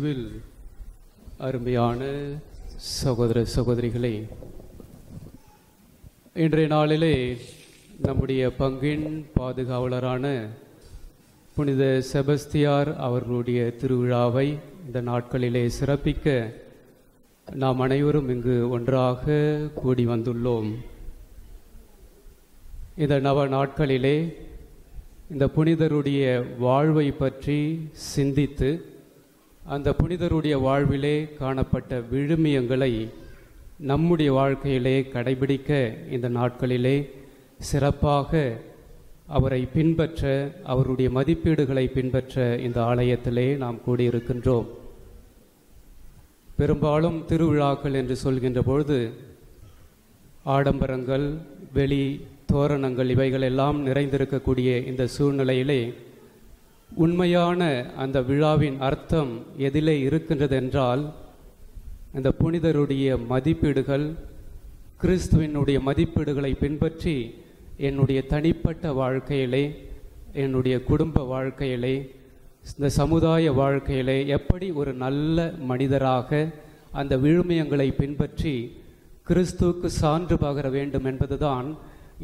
கிறிஸ்துவில் அருமையான சகோதர சகோதரிகளே, இன்றைய நாளிலே நம்முடைய பங்கின் பாதுகாவலரான புனித செபஸ்தியார் அவர்களுடைய திருவிழாவை இந்த நாட்களிலே சிறப்பிக்க நாம் அனைவரும் இங்கு ஒன்றாக கூடி வந்துள்ளோம். இந்த நவ நாட்களிலே இந்த புனிதருடைய வாழ்வை பற்றி சிந்தித்து அந்த புனிதருடைய வாழ்விலே காணப்பட்ட விழுமியங்களை நம்முடைய வாழ்க்கையிலே கடைபிடிக்க இந்த நாட்களிலே சிறப்பாக அவரை பின்பற்ற, அவருடைய மதிப்பீடுகளை பின்பற்ற இந்த ஆலயத்திலே நாம் கூடியிருக்கின்றோம். பெரும்பாலும் திருவிழாக்கள் என்று சொல்கின்ற பொழுது ஆடம்பரங்கள், வெளி தோரணங்கள் இவைகள் எல்லாம் நிறைந்திருக்கக்கூடிய இந்த சூழ்நிலையிலே உண்மையான அந்த விழாவின் அர்த்தம் எதிலே இருக்கின்றது என்றால், இந்த புனிதருடைய மதிப்பீடுகள், கிறிஸ்துவினுடைய மதிப்பீடுகளை பின்பற்றி என்னுடைய தனிப்பட்ட வாழ்க்கையிலே, என்னுடைய குடும்ப வாழ்க்கையிலே, இந்த சமுதாய வாழ்க்கையிலே எப்படி ஒரு நல்ல மனிதராக அந்த விழுமியங்களை பின்பற்றி கிறிஸ்துவுக்கு சான்று பகர வேண்டும் என்பதுதான்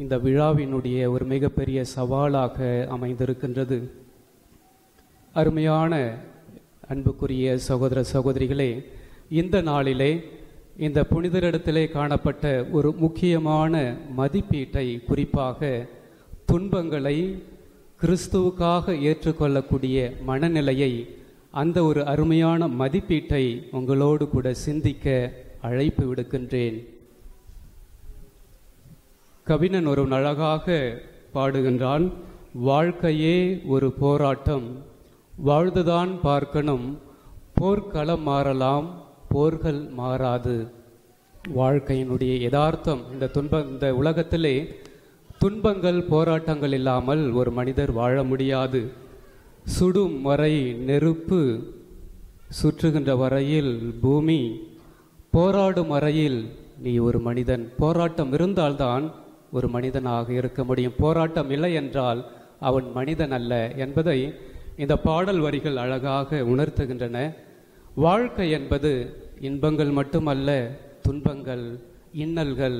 இந்த விழாவினுடைய ஒரு மிகப்பெரிய சவாலாக அமைந்திருக்கின்றது. அருமையான அன்புக்குரிய சகோதர சகோதரிகளே, இந்த நாளிலே இந்த புனிதரிடத்திலே காணப்பட்ட ஒரு முக்கியமான மதிப்பீட்டை, குறிப்பாக துன்பங்களை கிறிஸ்துவுக்காக ஏற்றுக்கொள்ளக்கூடிய மனநிலையை, அந்த ஒரு அருமையான மதிப்பீட்டை உங்களோடு கூட சிந்திக்க அழைப்பு விடுக்கின்றேன். கவிஞன் ஒரு அழகாக பாடுகின்றான், வாழ்க்கையே ஒரு போராட்டம், வாழ்ந்துதான் பார்க்கணும், போர்க்களம் மாறலாம், போர்கள் மாறாது. வாழ்க்கையினுடைய யதார்த்தம், இந்த உலகத்திலே துன்பங்கள், போராட்டங்கள் இல்லாமல் ஒரு மனிதர் வாழ முடியாது. சுடும் வரை நெருப்பு, சுற்றுகின்ற வரையில் பூமி, போராடும் வரையில் நீ ஒரு மனிதன். போராட்டம் இருந்தால்தான் ஒரு மனிதனாக இருக்க முடியும். போராட்டம் இல்லை என்றால் அவன் மனிதன் அல்ல என்பதை இந்த பாடல் வரிகள் அழகாக உணர்த்துகின்றன. வாழ்க்கை என்பது இன்பங்கள் மட்டுமல்ல, துன்பங்கள், இன்னல்கள்,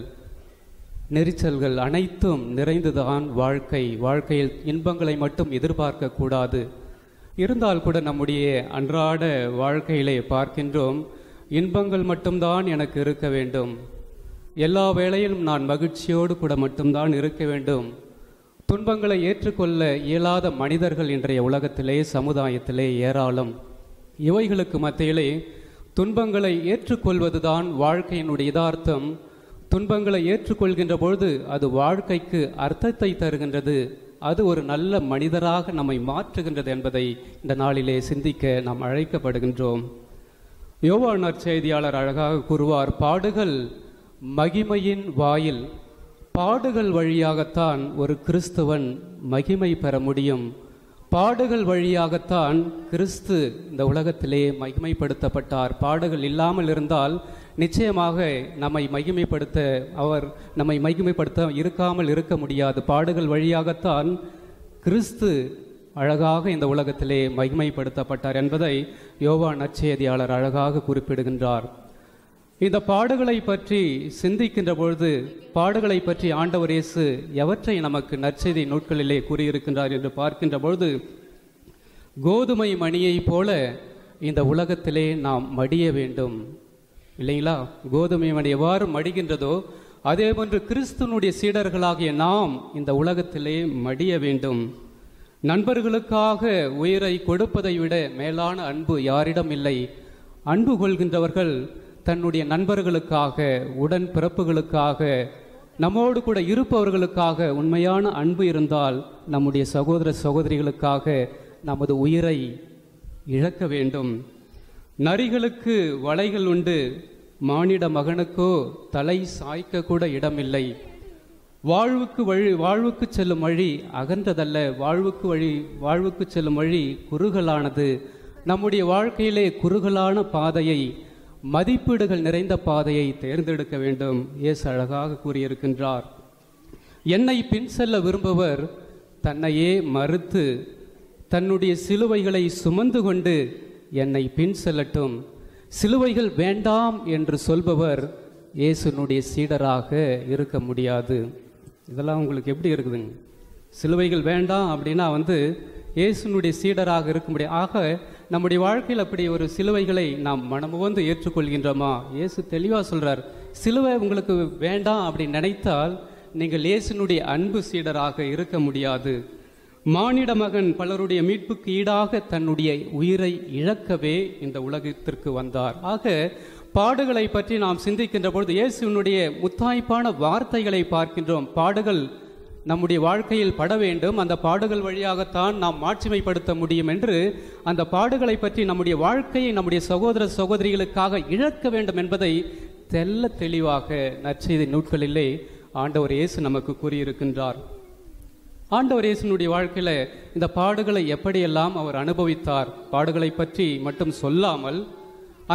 நெரிச்சல்கள் அனைத்தும் நிறைந்துதான் வாழ்க்கை. வாழ்க்கையில் இன்பங்களை மட்டும் எதிர்பார்க்க கூடாது. இருந்தால் கூட நம்முடைய அன்றாட வாழ்க்கையிலே பார்க்கின்றோம், இன்பங்கள் மட்டும்தான் எனக்கு இருக்க வேண்டும், எல்லா வேளையிலும் நான் மகிழ்ச்சியோடு கூட மட்டும்தான் இருக்க வேண்டும். துன்பங்களை ஏற்றுக்கொள்ள இயலாத மனிதர்கள் இன்றைய உலகத்திலே, சமுதாயத்திலே ஏராளம். இவைகளுக்கு மத்தியிலே துன்பங்களை ஏற்றுக்கொள்வதுதான் வாழ்க்கையினுடைய யதார்த்தம். துன்பங்களை ஏற்றுக்கொள்கின்ற பொழுது அது வாழ்க்கைக்கு அர்த்தத்தை தருகின்றது, அது ஒரு நல்ல மனிதராக நம்மை மாற்றுகின்றது என்பதை இந்த நாளிலே சிந்திக்க நாம் அழைக்கப்படுகின்றோம். யோவான் நற்செய்தியாளர் அழகாக கூறுவார், பாடுகள் மகிமையின் வாயில். பாடுகள் வழியாகத்தான் ஒரு கிறிஸ்துவன் மகிமை பெற முடியும். பாடுகள் வழியாகத்தான் கிறிஸ்து இந்த உலகத்திலே மகிமைப்படுத்தப்பட்டார். பாடுகள் இல்லாமல் இருந்தால் நிச்சயமாக நம்மை மகிமைப்படுத்த இருக்காமல் இருக்க முடியாது. பாடுகள் வழியாகத்தான் கிறிஸ்து அழகாக இந்த உலகத்திலே மகிமைப்படுத்தப்பட்டார் என்பதை யோவான் நற்செய்தியாளர் அழகாக குறிப்பிடுகின்றார். இந்த பாடுகளை பற்றி சிந்திக்கின்ற பொழுது, பாடுகளை பற்றி ஆண்டவர் இயேசு எவற்றை நமக்கு நற்செய்தி நூட்களிலே கூறியிருக்கின்றார் என்று பார்க்கின்ற பொழுது, கோதுமை மணியை போல இந்த உலகத்திலே நாம் மடிய வேண்டும், இல்லைங்களா? கோதுமை மணி எவ்வாறு மடிகின்றதோ அதே போன்று கிறிஸ்துவனுடைய சீடர்களாகிய நாம் இந்த உலகத்திலே மடிய வேண்டும். நண்பர்களுக்காக உயிரை கொடுப்பதை விட மேலான அன்பு யாரிடம் இல்லை. அன்பு கொள்கின்றவர்கள் தன்னுடைய நண்பர்களுக்காக, உடன் பிறப்புகளுக்காக, நம்மோடு கூட இருப்பவர்களுக்காக உண்மையான அன்பு இருந்தால் நம்முடைய சகோதர சகோதரிகளுக்காக நமது உயிரை இழக்க வேண்டும். நரிகளுக்கு வலைகள் உண்டு, மானிட மகனுக்கோ தலை சாய்க்க கூட இடமில்லை. வாழ்வுக்கு செல்லும் வழி அகன்றதல்ல, வாழ்வுக்கு செல்லும் வழி குறுகலானது. நம்முடைய வாழ்க்கையிலே குறுகலான பாதையை, மதிப்பீடுகள் நிறைந்த பாதையை தேர்ந்தெடுக்க வேண்டும். இயேசு அழகாக கூறியிருக்கின்றார், என்னை பின் செல்ல விரும்புவர் தன்னையே மறுத்து தன்னுடைய சிலுவைகளை சுமந்து கொண்டு என்னை பின் செல்லட்டும், சிலுவைகள் வேண்டாம் என்று சொல்பவர் இயேசுனுடைய சீடராக இருக்க முடியாது. இதெல்லாம் உங்களுக்கு எப்படி இருக்குதுங்க? சிலுவைகள் வேண்டாம் அப்படின்னா இயேசுனுடைய சீடராக இருக்க முடியாது. ஆக நம்முடைய வாழ்க்கையில் அப்படி ஒரு சிலுவைகளை நாம் மனமுவந்து ஏற்றுக்கொள்கின்றோமா? இயேசு தெளிவாக சொல்கிறார், சிலுவை உங்களுக்கு வேண்டாம் அப்படி நினைத்தால் நீங்கள் இயேசுனுடைய அன்பு சீடராக இருக்க முடியாது. மானிட மகன் பலருடைய மீட்புக்கு ஈடாக தன்னுடைய உயிரை இழக்கவே இந்த உலகத்திற்கு வந்தார். ஆக பாடுகளை பற்றி நாம் சிந்திக்கின்ற பொழுது இயேசுனுடைய முத்தாய்ப்பான வார்த்தைகளை பார்க்கின்றோம். பாடுகள் நம்முடைய வாழ்க்கையில் பட வேண்டும், அந்த பாடுகள் வழியாகத்தான் நாம் மாட்சிமைப்படுத்த முடியும் என்று அந்த பாடுகளை பற்றி நம்முடைய வாழ்க்கையை நம்முடைய சகோதர சகோதரிகளுக்காக இழக்க வேண்டும் என்பதை தெல்ல தெளிவாக நற்செய்தி நூட்களிலே ஆண்டவர் இயேசு நமக்கு கூறியிருக்கின்றார். ஆண்டவர் இயேசுனுடைய வாழ்க்கையில் இந்த பாடுகளை எப்படியெல்லாம் அவர் அனுபவித்தார், பாடுகளை பற்றி மட்டும் சொல்லாமல்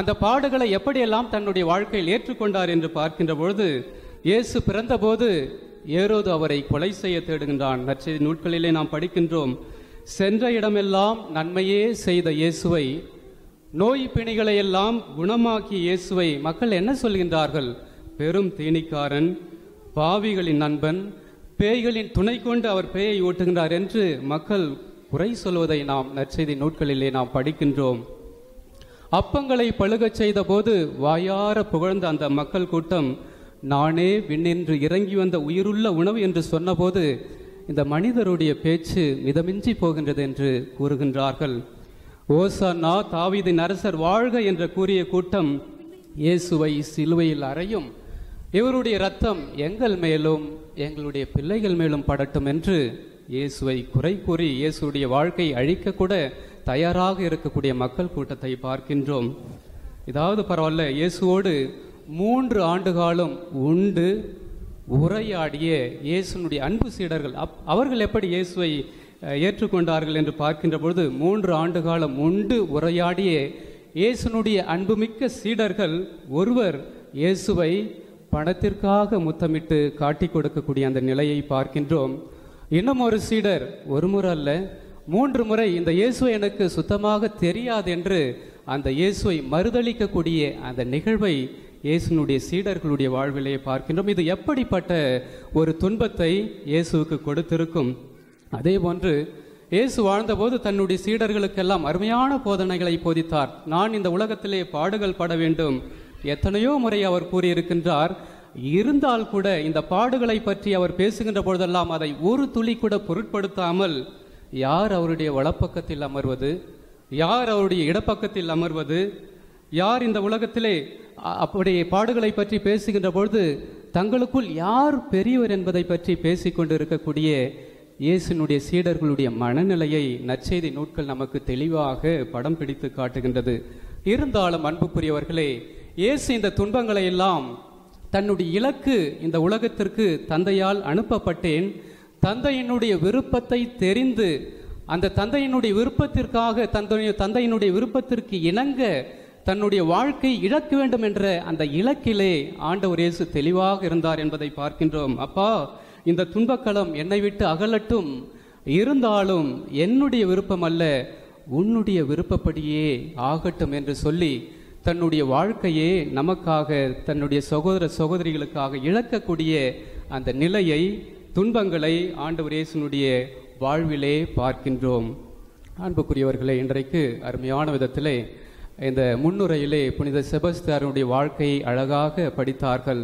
அந்த பாடுகளை எப்படியெல்லாம் தன்னுடைய வாழ்க்கையில் ஏற்றுக்கொண்டார் என்று பார்க்கின்ற பொழுது, இயேசு பிறந்தபோது ஏரோது அவரை கொலை செய்ய தேடுகின்றான். நற்செய்தி நூட்களிலே நாம் படிக்கின்றோம், சென்ற இடமெல்லாம் நன்மையே செய்த இயேசுவை, நோய் பிணிகளை எல்லாம் குணமாக்கிய இயேசுவை மக்கள் என்ன சொல்கின்றார்கள்? பெரும் தீனிக்காரன், பாவிகளின் நண்பன், பேய்களின் துணை கொண்டு அவர் பேயை ஓட்டுகின்றார் என்று மக்கள் குறை சொல்வதை நாம் நற்செய்தி நூட்களிலே நாம் படிக்கின்றோம். அப்பங்களை பழுகச் செய்த போது வாயார புகழ்ந்த அந்த மக்கள் கூட்டம், நானே விண்ணின்று இறங்கி வந்த உயிருள்ள உணவு என்று சொன்னபோது இந்த மனிதருடைய பேச்சு மிதமின்றி போகின்றது என்று கூறுகின்றார்கள். ஓசன்னா தாவீதின் அரசர் வாழ்க என்று கூறிய கூட்டம் இயேசுவை சிலுவையில் அறையும், இவருடைய இரத்தம் எங்கள் மேலும் எங்களுடைய பிள்ளைகள் மேலும் படட்டும் என்று இயேசுவை குறை கூறி இயேசுடைய வாழ்க்கை அழிக்க கூட தயாராக இருக்கக்கூடிய மக்கள் கூட்டத்தை பார்க்கின்றோம். இதாவது பரவாயில்ல, இயேசுவோடு 3 ஆண்டு காலம் உண்டு உரையாடிய இயேசுனுடைய அன்பு சீடர்கள் அவர்கள் எப்படி இயேசுவை ஏற்றுக்கொண்டார்கள் என்று பார்க்கின்ற பொழுது, 3 ஆண்டு காலம் உண்டு உரையாடிய இயேசுனுடைய அன்புமிக்க சீடர்கள் ஒருவர் இயேசுவை பணத்திற்காக முத்தமிட்டு காட்டி கொடுக்கக்கூடிய அந்த நிலையை பார்க்கின்றோம். இன்னும் ஒரு சீடர் ஒரு முறை அல்ல 3 முறை இந்த இயேசுவை எனக்கு சுத்தமாக தெரியாது என்று அந்த இயேசுவை மறுதளிக்கக்கூடிய அந்த நிகழ்வை இயேசுனுடைய சீடர்களுடைய வாழ்விலே பார்க்கின்றோம். இது எப்படிப்பட்ட ஒரு துன்பத்தை இயேசுவுக்கு கொடுத்திருக்கும். அதே போன்று இயேசு வாழ்ந்தபோது தன்னுடைய சீடர்களுக்கெல்லாம் அருமையான போதனைகளை போதித்தார். நான் இந்த உலகத்திலே பாடுகள் பட வேண்டும் எத்தனையோ முறை அவர் கூறியிருக்கின்றார். இருந்தால் கூட இந்த பாடுகளை பற்றி அவர் பேசுகின்ற பொழுதெல்லாம் அதை ஒரு துளி கூட பொருட்படுத்தாமல், யார் அவருடைய வலப்பக்கத்தில் அமர்வது, யார் அவருடைய இடப்பக்கத்தில் அமர்வது, யார் இந்த உலகத்திலே அப்படி பாடுகளை பற்றி பேசுகின்ற பொழுது தங்களுக்குள் யார் பெரியவர் என்பதை பற்றி பேசிக்கொண்டு இருக்கக்கூடிய இயேசுனுடைய சீடர்களுடைய மனநிலையை நற்செய்தி நூட்கள் நமக்கு தெளிவாக படம் பிடித்து காட்டுகின்றது. இருந்தாலும் அன்புக்குரியவர்களே, இயேசு இந்த துன்பங்களை எல்லாம் தன்னுடைய இலக்கு இந்த உலகத்திற்கு தந்தையால் அனுப்பப்பட்டேன், தந்தையினுடைய விருப்பத்தை தெரிந்து அந்த தந்தையினுடைய விருப்பத்திற்காக தந்தையினுடைய விருப்பத்திற்கு இணங்க தன்னுடைய வாழ்க்கை இழக்க வேண்டும் என்ற அந்த இலக்கிலே ஆண்டவர் இயேசு தெளிவாக இருந்தார் என்பதை பார்க்கின்றோம். அப்பா, இந்த துன்பக்களம் என்னை விட்டு அகலட்டும், இருந்தாலும் என்னுடைய விருப்பம் அல்ல உன்னுடைய விருப்பப்படியே ஆகட்டும் என்று சொல்லி தன்னுடைய வாழ்க்கையே நமக்காக தன்னுடைய சகோதர சகோதரிகளுக்காக இழக்கக்கூடிய அந்த நிலையை, துன்பங்களை ஆண்டவர் இயேசுனுடைய வாழ்விலே பார்க்கின்றோம். அன்புக்குரியவர்களே, இன்றைக்கு அருமையான விதத்திலே இந்த முன்னுரையிலே புனித செபஸ்தியாருடைய வாழ்க்கையை அழகாக படித்தார்கள்.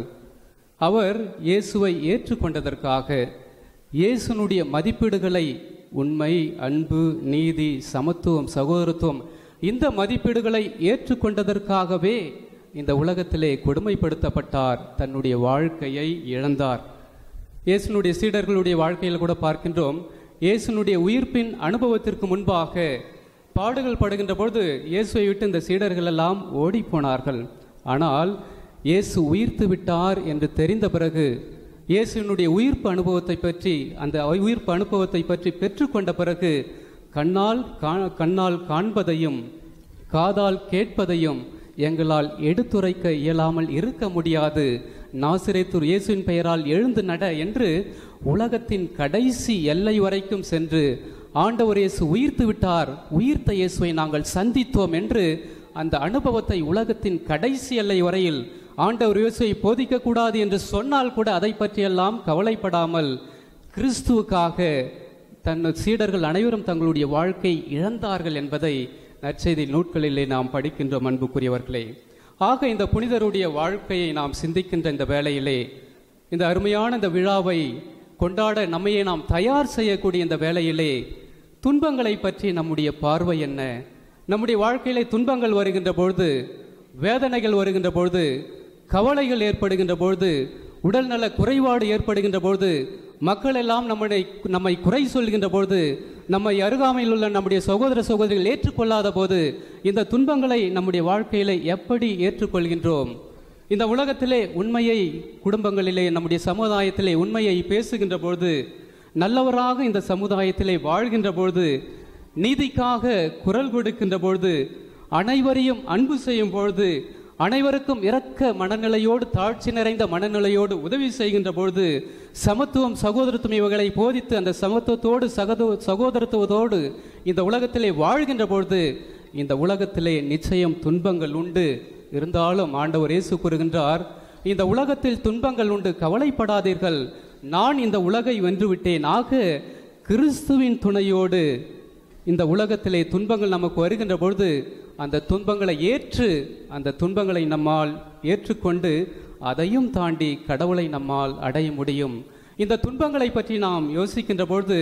அவர் இயேசுவை ஏற்றுக்கொண்டதற்காக, இயேசுனுடைய மதிப்பீடுகளை உண்மை, அன்பு, நீதி, சமத்துவம், சகோதரத்துவம் இந்த மதிப்பீடுகளை ஏற்றுக்கொண்டதற்காகவே இந்த உலகத்திலே கொடுமைப்படுத்தப்பட்டார், தன்னுடைய வாழ்க்கையை இழந்தார். இயேசுனுடைய சீடர்களுடைய வாழ்க்கையில் கூட பார்க்கின்றோம், இயேசுனுடைய உயிர்ப்பின் அனுபவத்திற்கு முன்பாக பாடுகள் படுகின்ற பொழுது இயேசுவை விட்டு இந்த சீடர்கள் எல்லாம் ஓடி போனார்கள். ஆனால் இயேசு உயிர்த்து விட்டார் என்று தெரிந்த பிறகு, இயேசுனுடைய உயிர்ப்பு அனுபவத்தை பற்றி அந்த உயிர்ப்பு அனுபவத்தை பற்றி பெற்றுக்கொண்ட பிறகு, கண்ணால் காண்பதையும் காதால் கேட்பதையும் எங்களால் எடுத்துரைக்க இயலாமல் இருக்க முடியாது, நாசரேத்து இயேசுவின் பெயரால் எழுந்து நட என்று உலகத்தின் கடைசி எல்லை வரைக்கும் சென்று ஆண்டவர் இயேசு உயிர்த்து விட்டார், உயிர்த்த இயேசுவை நாங்கள் சந்தித்தோம் என்று அந்த அனுபவத்தை உலகத்தின் கடைசி எல்லை வரையில் ஆண்டவர் இயேசுவை போதிக்கக்கூடாது என்று சொன்னால் கூட அதை பற்றியெல்லாம் கவலைப்படாமல் கிறிஸ்துவுக்காக தன் சீடர்கள் அனைவரும் தங்களுடைய வாழ்க்கை இழந்தார்கள் என்பதை நற்செய்தி நூட்களிலே நாம் படிக்கின்றோம் அன்புக்குரியவர்களே. ஆக இந்த புனிதருடைய வாழ்க்கையை நாம் சிந்திக்கின்ற இந்த வேளையிலே, இந்த அருமையான இந்த விழாவை கொண்டாட நம்மையே நாம் தயார் செய்யக்கூடிய இந்த வேளையிலே துன்பங்களை பற்றி நம்முடைய பார்வை என்ன? நம்முடைய வாழ்க்கையிலே துன்பங்கள் வருகின்ற பொழுது, வேதனைகள் வருகின்ற பொழுது, கவலைகள் ஏற்படுகின்ற பொழுது, உடல்நல குறைபாடு ஏற்படுகின்ற பொழுது, மக்கள் எல்லாம் நம்மை குறை சொல்கின்ற பொழுது, நம்மை அருகாமையில் உள்ள நம்முடைய சகோதர சகோதரிகள் ஏற்றுக்கொள்ளாத போது, இந்த துன்பங்களை நம்முடைய வாழ்க்கையிலே எப்படி ஏற்றுக்கொள்கின்றோம்? இந்த உலகத்திலே உண்மையை, குடும்பங்களிலே நம்முடைய சமுதாயத்திலே உண்மையை பேசுகின்ற பொழுது, நல்லவராக இந்த சமுதாயத்திலே வாழ்கின்ற பொழுது, நீதிக்காக குரல் கொடுக்கின்ற பொழுது, அனைவரையும் அன்பு செய்யும் பொழுது, அனைவருக்கும் இரக்க மனநிலையோடு, தாழ்ச்சி நிறைந்த மனநிலையோடு உதவி செய்கின்ற பொழுது, சமத்துவம் சகோதரத்துவம் இவைகளை போதித்து அந்த சமத்துவத்தோடு சகோதரத்துவத்தோடு இந்த உலகத்திலே வாழ்கின்ற பொழுது, இந்த உலகத்திலே நிச்சயம் துன்பங்கள் உண்டு. இருந்தாலும் ஆண்டவர் இயேசு கூறுகின்றார், இந்த உலகத்தில் துன்பங்கள் உண்டு, கவலைப்படாதீர்கள், நான் இந்த உலகை வென்றுவிட்டேன். ஆக கிறிஸ்துவின் துணையோடு இந்த உலகத்திலே துன்பங்கள் நமக்கு வருகின்ற பொழுது அந்த துன்பங்களை ஏற்று, அந்த துன்பங்களை நம்மால் ஏற்றுக்கொண்டு அதையும் தாண்டி கடவுளை நம்மால் அடைய முடியும். இந்த துன்பங்களை பற்றி நாம் யோசிக்கின்ற பொழுது,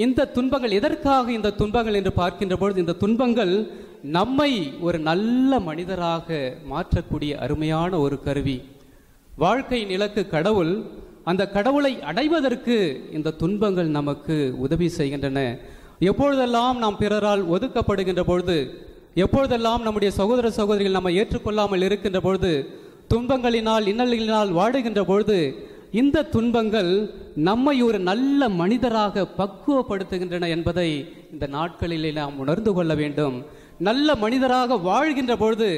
இந்த துன்பங்கள் எதற்காக இந்த துன்பங்கள் என்று பார்க்கின்ற பொழுது, இந்த துன்பங்கள் நம்மை ஒரு நல்ல மனிதராக மாற்றக்கூடிய அருமையான ஒரு கருவி. வாழ்க்கையின் இலக்கு கடவுள். அந்த கடவுளை அடைவதற்கு இந்த துன்பங்கள் நமக்கு உதவி செய்கின்றன. எப்பொழுதெல்லாம் நாம் பிறரால் ஒதுக்கப்படுகின்ற பொழுது, எப்பொழுதெல்லாம் நம்முடைய சகோதர சகோதரிகள் நம்மை ஏற்றுக்கொள்ளாமல் இருக்கின்ற பொழுது, துன்பங்களினால் இன்னல்களினால் வாடுகின்ற பொழுது, இந்த துன்பங்கள் நம்மை ஒரு நல்ல மனிதராக பக்குவப்படுத்துகின்றன என்பதை இந்த நாட்களிலே நாம் உணர்ந்து கொள்ள வேண்டும். நல்ல மனிதராக வாழ்கின்ற பொழுது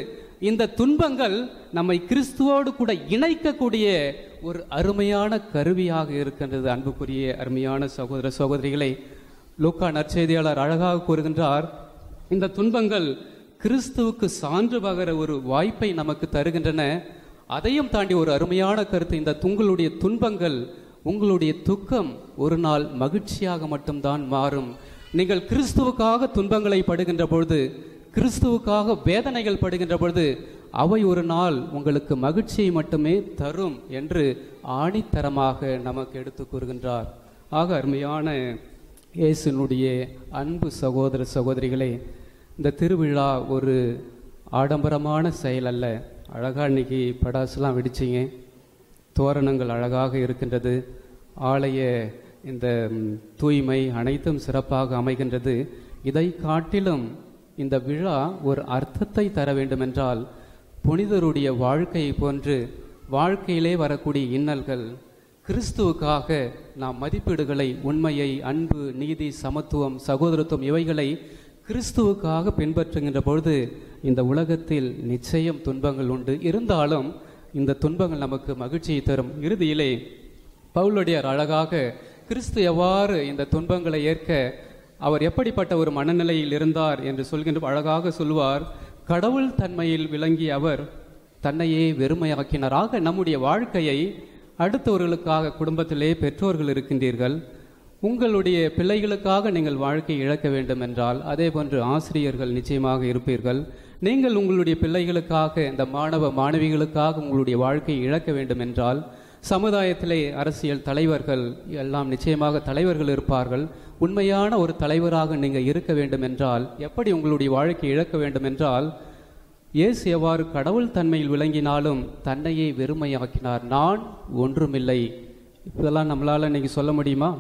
இந்த துன்பங்கள் நம்மை கிறிஸ்துவோடு கூட இணைக்கக்கூடிய ஒரு அருமையான கருவியாக இருக்கின்றது. அன்புக்குரிய அருமையான சகோதர சகோதரிகளை, லூக்கா நற்செய்தியாளர் அழகாக கூறுகின்றார், இந்த துன்பங்கள் கிறிஸ்துவுக்கு சான்று பகர ஒரு வாய்ப்பை நமக்கு தருகின்றன. அதையும் தாண்டி ஒரு அருமையான கருத்து, இந்த உங்களுடைய துன்பங்கள், உங்களுடைய துக்கம் ஒரு நாள் மகிழ்ச்சியாக மட்டும்தான் மாறும். நீங்கள் கிறிஸ்துவுக்காக துன்பங்களை படுகின்ற பொழுது, கிறிஸ்துவுக்காக வேதனைகள் படுகின்ற பொழுது, அவை ஒரு நாள் உங்களுக்கு மகிழ்ச்சியை மட்டுமே தரும் என்று ஆணித்தரமாக நமக்கு எடுத்து கூறுகின்றார். ஆக அருமையான இயேசுனுடைய அன்பு சகோதர சகோதரிகளே, இந்த திருவிழா ஒரு ஆடம்பரமான செயல் அல்ல. அழகாக இன்னைக்கு படாசுலாம் வெடிச்சிங்க, தோரணங்கள் அழகாக இருக்கின்றது, ஆலய இந்த தூய்மை அனைத்தும் சிறப்பாக அமைகின்றது. இதை காட்டிலும் இந்த விழா ஒரு அர்த்தத்தை தர வேண்டுமென்றால், புனிதருடைய வாழ்க்கையை போன்று வாழ்க்கையிலே வரக்கூடிய இன்னல்கள், கிறிஸ்துவுக்காக நாம் மதிப்பீடுகளை, உண்மையை, அன்பு, நீதி, சமத்துவம், சகோதரத்துவம் இவைகளை கிறிஸ்துவுக்காக பின்பற்றுகின்ற பொழுது இந்த உலகத்தில் நிச்சயம் துன்பங்கள் உண்டு. இருந்தாலும் இந்த துன்பங்கள் நமக்கு மகிழ்ச்சியை தரும். இறுதியிலே பவுலடியார் அழகாக கிறிஸ்து எவ்வாறு இந்த துன்பங்களை ஏற்க, அவர் எப்படிப்பட்ட ஒரு மனநிலையில் இருந்தார் என்று சொல்கின்ற அழகாக சொல்வார், கடவுள் தன்மையில் விளங்கி அவர் தன்னையே வெறுமையாக்கினார். ஆக நம்முடைய வாழ்க்கையை அடுத்தவர்களுக்காக, குடும்பத்திலே பெற்றோர்கள் இருக்கின்றீர்கள், உங்களுடைய பிள்ளைகளுக்காக நீங்கள் வாழ்க்கை இழக்க வேண்டும் என்றால், அதே போன்று ஆசிரியர்கள் நிச்சயமாக இருப்பீர்கள். நீங்கள் உங்களுடைய பிள்ளைகளுக்காக, இந்த மாணவ மாணவிகளுக்காக உங்களுடைய வாழ்க்கையை இழக்க வேண்டும் என்றால், சமுதாயத்திலே அரசியல் தலைவர்கள் எல்லாம் நிச்சயமாக தலைவர்கள் இருப்பார்கள். உண்மையான ஒரு தலைவராக நீங்கள் இருக்க வேண்டும் என்றால், எப்படி உங்களுடைய வாழ்க்கை இழக்க வேண்டும் என்றால், இயேசு எவ்வாறு கடவுள் தன்மையில் விளங்கினாலும் தன்னையே வெறுமையாக்கினார். நான் ஒன்றுமில்லை. இதெல்லாம் நம்மளால் இன்னைக்கு சொல்ல முடியுமா?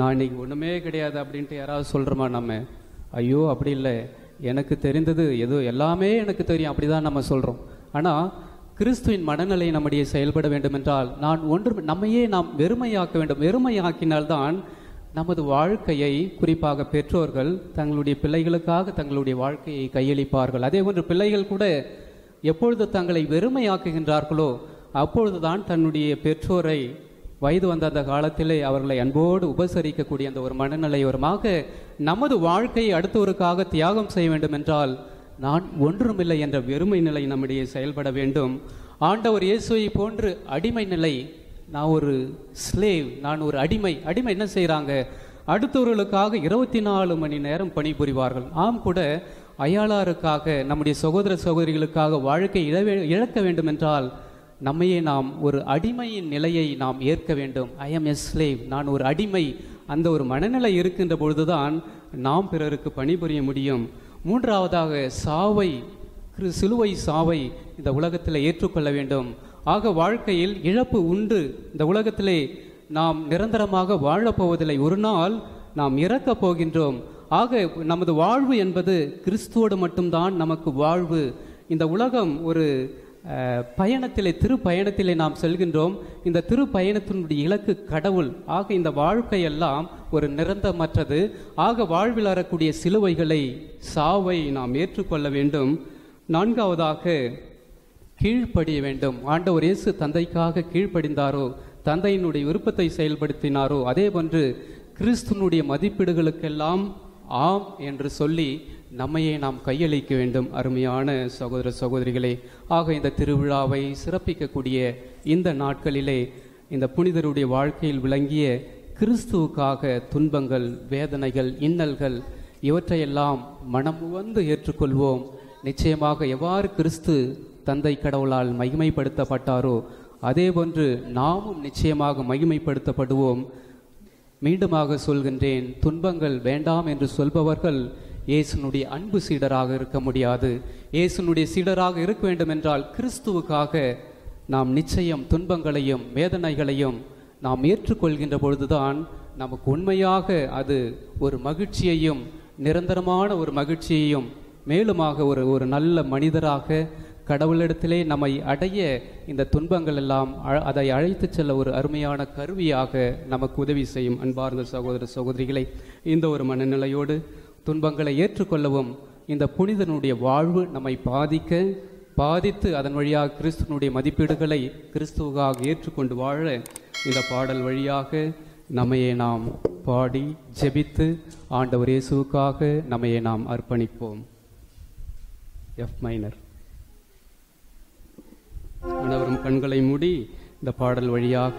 நான் இன்னைக்கு ஒன்றுமே கிடையாது அப்படின்ட்டு யாராவது சொல்கிறோமா? நம்ம ஐயோ அப்படி இல்லை, எனக்கு தெரிந்தது ஏதோ எல்லாமே எனக்கு தெரியும், அப்படி தான் நம்ம சொல்கிறோம். ஆனால் கிறிஸ்துவின் மனநிலை நம்முடைய செயல்பட வேண்டும் என்றால், நான் ஒன்று நம்மையே நாம் வெறுமையாக்க வேண்டும். வெறுமையாக்கினால்தான் நமது வாழ்க்கையை, குறிப்பாக பெற்றோர்கள் தங்களுடைய பிள்ளைகளுக்காக தங்களுடைய வாழ்க்கையை கையளிப்பார்கள். அதே போன்று பிள்ளைகள் கூட எப்பொழுது தங்களை வெறுமையாக்குகின்றார்களோ அப்பொழுதுதான் தன்னுடைய பெற்றோரை வயது வந்த அந்த காலத்திலே அவர்களை அன்போடு உபசரிக்கக்கூடிய அந்த ஒரு மனநிலையோரமாக நமது வாழ்க்கையை அடுத்தவருக்காக தியாகம் செய்ய வேண்டும் என்றால் நான் ஒன்றுமில்லை என்ற வெறுமை நிலை நம்மிடையே செயல்பட வேண்டும். ஆண்டவர் இயேசுவை போன்று அடிமை நிலை, நான் ஒரு ஸ்லேவ், நான் ஒரு அடிமை. என்ன செய்கிறாங்க? அடுத்தவர்களுக்காக 24 மணி நேரம் பணிபுரிவார்கள். ஆம், கூட அயாளாருக்காக, நம்முடைய சகோதர சகோதரிகளுக்காக வாழ்க்கை இழக்க வேண்டும் என்றால் நம்மையே நாம் ஒரு அடிமையின் நிலையை நாம் ஏற்க வேண்டும். ஐ எம் எ ஸ்லேவ், நான் ஒரு அடிமை. அந்த ஒரு மனநிலை இருக்கின்ற பொழுதுதான் நாம் பிறருக்கு பணிபுரிய முடியும். மூன்றாவதாக சாவை, சிலுவை சாவை இந்த உலகத்தில் ஏற்றுக்கொள்ள வேண்டும். ஆக வாழ்க்கையில் இழப்பு உண்டு. இந்த உலகத்திலே நாம் நிரந்தரமாக வாழப்போவதில்லை. ஒரு நாள் நாம் இறக்கப் போகின்றோம். ஆக நமது வாழ்வு என்பது கிறிஸ்துவோடு மட்டும்தான் நமக்கு வாழ்வு. இந்த உலகம் ஒரு பயணத்திலே, திருப்பயணத்திலே நாம் செல்கின்றோம். இந்த திருப்பயணத்தினுடைய இலக்கு கடவுள். ஆக இந்த வாழ்க்கையெல்லாம் ஒரு நிரந்தரமற்றது. ஆக வாழ்வில் வரக்கூடிய சிலுவைகளை, சாவை நாம் ஏற்றுக்கொள்ள வேண்டும். நான்காவதாக கீழ்ப்படிய வேண்டும். ஆண்டவர் இயேசு தந்தைக்காக கீழ்ப்படிந்தாரோ, தந்தையினுடைய விருப்பத்தை செயல்படுத்தினாரோ, அதே போன்று கிறிஸ்துவனுடைய மதிப்பீடுகளுக்கெல்லாம் ஆம் என்று சொல்லி நம்மையே நாம் கையளிக்க வேண்டும். அருமையான சகோதர சகோதரிகளே, ஆக இந்த திருவிழாவை சிறப்பிக்கக்கூடிய இந்த நாட்களிலே இந்த புனிதருடைய வாழ்க்கையில் விளங்கிய கிறிஸ்துவுக்காக துன்பங்கள், வேதனைகள், இன்னல்கள் இவற்றையெல்லாம் மனமுவந்து ஏற்றுக்கொள்வோம். நிச்சயமாக எவ்வாறு கிறிஸ்து தந்தை கடவுளால் மகிமைப்படுத்தப்பட்டாரோ அதேபோன்று நாமும் நிச்சயமாக மகிமைப்படுத்தப்படுவோம். மீண்டுமாக சொல்கின்றேன், துன்பங்கள் வேண்டாம் என்று சொல்பவர்கள் இயேசுனுடைய அன்பு சீடராக இருக்க முடியாது. இயேசுனுடைய சீடராக இருக்க வேண்டும் என்றால் கிறிஸ்துவுக்காக நாம் நிச்சயம் துன்பங்களையும் வேதனைகளையும் நாம் ஏற்றுக்கொள்கின்ற பொழுதுதான் நமக்கு உண்மையாக அது ஒரு மகிழ்ச்சியையும், நிரந்தரமான ஒரு மகிழ்ச்சியையும், மேலுமாக ஒரு நல்ல மனிதராக கடவுளிடத்திலே நம்மை அடைய இந்த துன்பங்கள் எல்லாம் அதை அழைத்து செல்ல ஒரு அருமையான கருவியாக நமக்கு உதவி செய்யும். அன்பார்ந்த சகோதர சகோதரிகளை, இந்த ஒரு மனநிலையோடு துன்பங்களை ஏற்றுக்கொள்ளவும், இந்த புனிதனுடைய வாழ்வு நம்மை பாதித்து அதன் வழியாக கிறிஸ்துவனுடைய மதிப்பீடுகளை கிறிஸ்துவாக ஏற்றுக்கொண்டு வாழ இந்த பாடல் வழியாக நம்மையே நாம் பாடி ஜெபித்து ஆண்டவர் இயேசுவுக்காக நம்மையே நாம் அர்ப்பணிப்போம். F minor. அனைவரும் கண்களை மூடி இந்த பாடல் வழியாக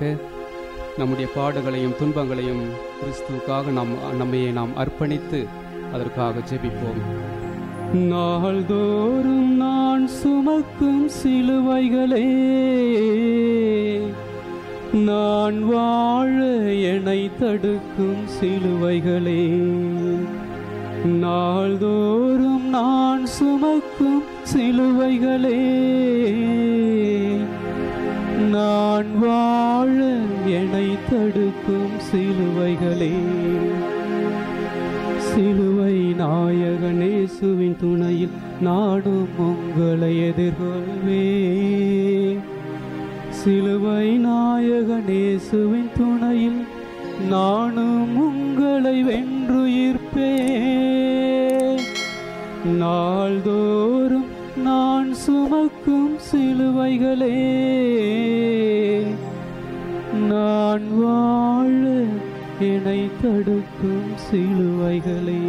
நம்முடைய பாடுகளையும் துன்பங்களையும் கிறிஸ்துவுக்காக நம்மையே நாம் அர்ப்பணித்து அதற்காக ஜெபிப்போம். நாள்தோறும் நான் சுமக்கும் சிலுவைகளே, நான் வாழ என்னை தடுக்கும் சிலுவைகளே, நாள்தோறும் நான் சுமக்கும் சிலுவைகளே, நான் வாழ என்னை தடுக்கும் சிலுவைகளே, சிலுவை நாயகன் இயேசுவின் துணையில் நாடும் உங்களை எதிர்கொள்வே, சிலுவை நாயகன் இயேசுவின் துணையில் நானும் உங்களை வென்றுயிர்ப்பே, நாள்தோறும் நான் சுமக்கும் சிலுவைகளே, நான் வாழ என்னை தடுக்கும் சிலுவைகளே.